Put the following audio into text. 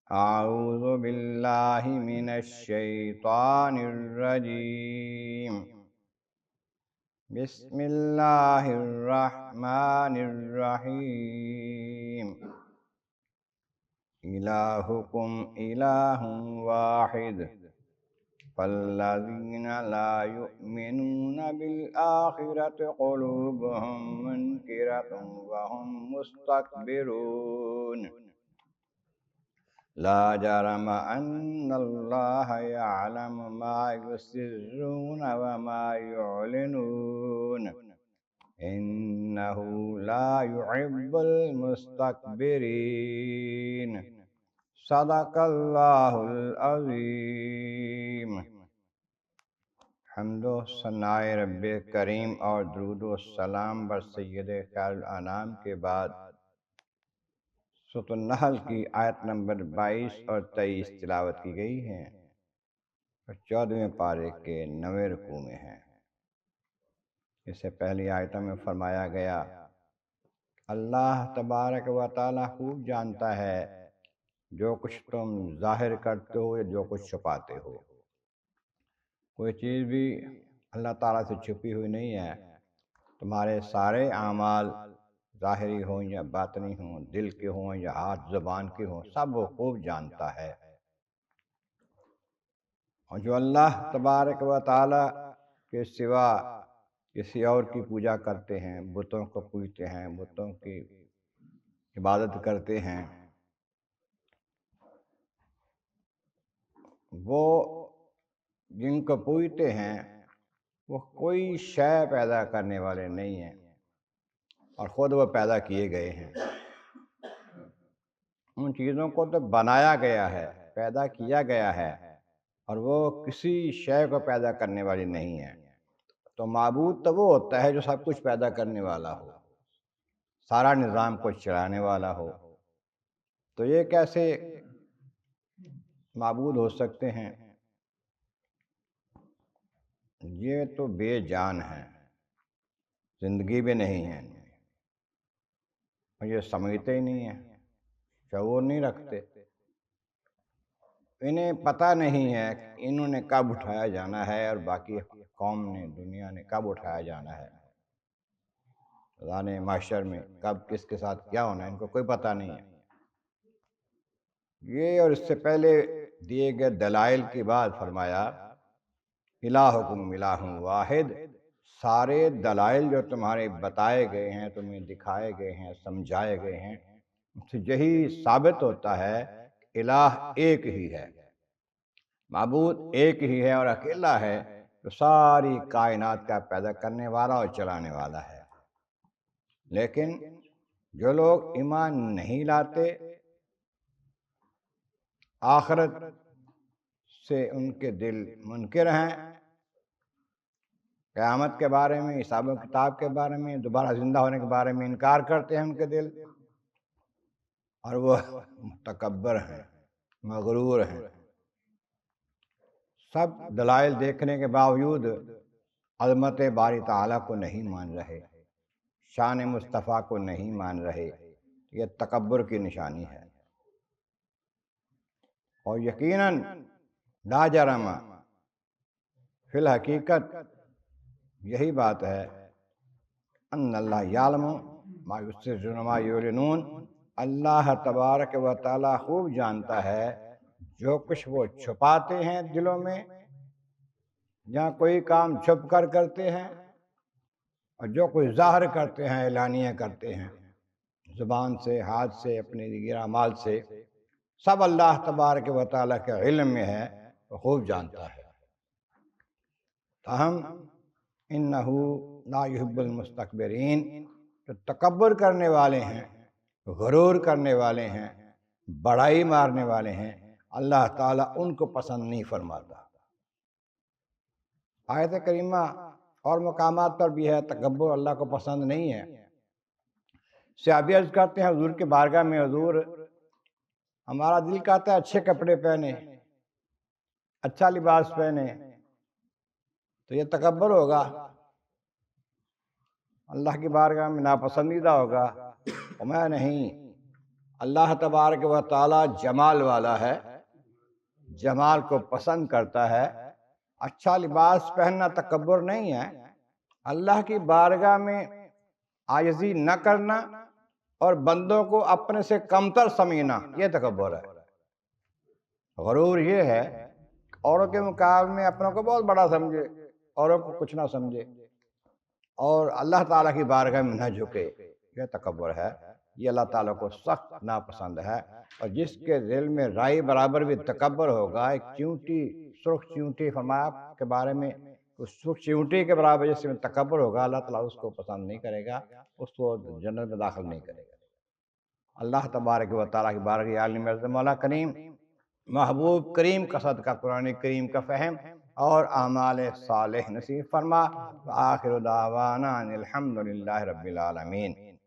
اعوذ باللہ من الشیطان الرجیم بسم اللہ الرحمن الرحیم الہکم الہ واحد فالذین لا یؤمنون بالآخرۃ قلوبهم منکرۃ وهم مستکبرون لا جرم ان اللہ یعلم ما یسرون وما یعلنون انہ لا يحب المستکبرین صدق اللہ العظیم۔ حمد و ثناء رب کریم اور درود و سلام بر سید خیر الانام کے بعد سورۃ النحل کی آیت نمبر 22 اور 23 تلاوت کی گئی ہیں اور 14ویں پارے کے 9ویں رکوع میں ہیں۔ اس سے پہلی آیتوں میں فرمایا گیا اللہ تبارک و تعالی خوب جانتا ہے جو کچھ تم ظاہر کرتے ہو یا جو کچھ چھپاتے ہو۔ کوئی چیز بھی اللہ تعالیٰ سے چھپی ہوئی نہیں ہے۔ تمہارے سارے اعمال ظاہری ہوں یا باطنی ہوں، دل کے ہوں یا ہاتھ زبان کے ہوں، سب وہ خوب جانتا ہے۔ اور جو اللہ تبارک و تعالی کے سوا کسی اور کی پوجا کرتے ہیں، بتوں کو پوجتے ہیں، بتوں کی عبادت کرتے ہیں، وہ جن کو پوجتے ہیں وہ کوئی شے پیدا کرنے والے نہیں ہیں اور خود وہ پیدا کیے گئے ہیں۔ ان چیزوں کو تو بنایا گیا ہے، پیدا کیا گیا ہے، اور وہ کسی شے کو پیدا کرنے والی نہیں ہے۔ تو معبود تو وہ ہوتا ہے جو سب کچھ پیدا کرنے والا ہو، سارا نظام کو چلانے والا ہو۔ تو یہ کیسے معبود ہو سکتے ہیں؟ یہ تو بے جان ہیں، زندگی بھی نہیں ہے، اور یہ سمجھتے ہی نہیں ہیں، شعور نہیں رکھتے۔ انہیں پتہ نہیں ہے کہ انہوں نے کب اٹھایا جانا ہے اور باقی قوم نے، دنیا نے کب اٹھایا جانا ہے، میدان محشر میں کب کس کے ساتھ کیا ہونا ہے، ان کو کوئی پتہ نہیں ہے۔ یہ اور اس سے پہلے دیے گئے دلائل کے بعد فرمایا الہکم الہ واحد، سارے دلائل جو تمہارے بتائے گئے ہیں، تمہیں دکھائے گئے ہیں، سمجھائے گئے ہیں، اس سے یہی ثابت ہوتا ہے کہ الہ ایک ہی ہے، معبود ایک ہی ہے اور اکیلا ہے جو ساری کائنات کا پیدا کرنے والا اور چلانے والا ہے۔ لیکن جو لوگ ایمان نہیں لاتے، آخرت سے ان کے دل منکر ہیں، قیامت کے بارے میں، حساب و کتاب کے بارے میں، دوبارہ زندہ ہونے کے بارے میں انکار کرتے ہیں ان کے دل، اور وہ متکبر ہیں، مغرور ہیں۔ سب دلائل دیکھنے کے باوجود عظمت باری تعالیٰ کو نہیں مان رہے، شان مصطفیٰ کو نہیں مان رہے، یہ تکبر کی نشانی ہے۔ اور یقیناً لا جرم، فی الحقیقت یہی بات ہے، ان اللہ یعلم ما یسرون وما یعلنون، اللہ تبارک و تعالی خوب جانتا ہے جو کچھ وہ چھپاتے ہیں دلوں میں، جہاں کوئی کام چھپ کر کرتے ہیں، اور جو کچھ ظاہر کرتے ہیں، اعلانیہ کرتے ہیں، زبان سے، ہاتھ سے، اپنے دیگر اعمال سے، سب اللہ تبارک و تعالیٰ کے علم میں ہے، وہ خوب جانتا ہے۔ تاہم انہ لا یحب المستکبرین، جو تکبر کرنے والے ہیں، غرور کرنے والے ہیں، بڑائی مارنے والے ہیں، اللہ تعالیٰ ان کو پسند نہیں فرماتا۔ آیت کریمہ اور مقامات پر بھی ہے تکبر اللہ کو پسند نہیں ہے۔ صحابی عرض کرتے ہیں حضور کے بارگاہ میں، حضور ہمارا دل کہتا ہے اچھے کپڑے پہنے، اچھا لباس پہنے، تو یہ تکبر ہوگا، اللہ کی بارگاہ میں ناپسندیدہ ہوگا۔ اور میں نہیں، اللہ تبارک و تعالی جمال والا ہے، جمال کو پسند کرتا ہے۔ اچھا لباس پہننا تکبر نہیں ہے، اللہ کی بارگاہ میں عاجزی نہ کرنا اور بندوں کو اپنے سے کمتر سمجھنا یہ تکبر ہے۔ غرور یہ ہے اوروں کے مقابلے میں اپنوں کو بہت بڑا سمجھے، اوروں کو کچھ نہ سمجھے اور اللہ تعالیٰ کی بارگاہ میں نہ جھکے، یہ تکبر ہے۔ یہ اللہ تعالیٰ کو سخت ناپسند ہے، اور جس کے دل میں رائی برابر بھی تکبر ہوگا، ایک چیونٹی، سرخ چیونٹی فرمایا کے بارے میں، اس سرخ چیونٹی کے برابر جس میں تکبر ہوگا، اللہ تعالیٰ اس کو پسند نہیں کرے گا، اس کو جنت میں داخل نہیں کرے گا۔ اللہ تبارک و تعالیٰ کی بارگاہ عالم عزت مولا کریم، محبوب کریم کا صدقہ قرآن کریم کا فہم اور اعمال صالح نصیب فرما۔ وآخر دعوانا ان الحمد للہ رب العالمین۔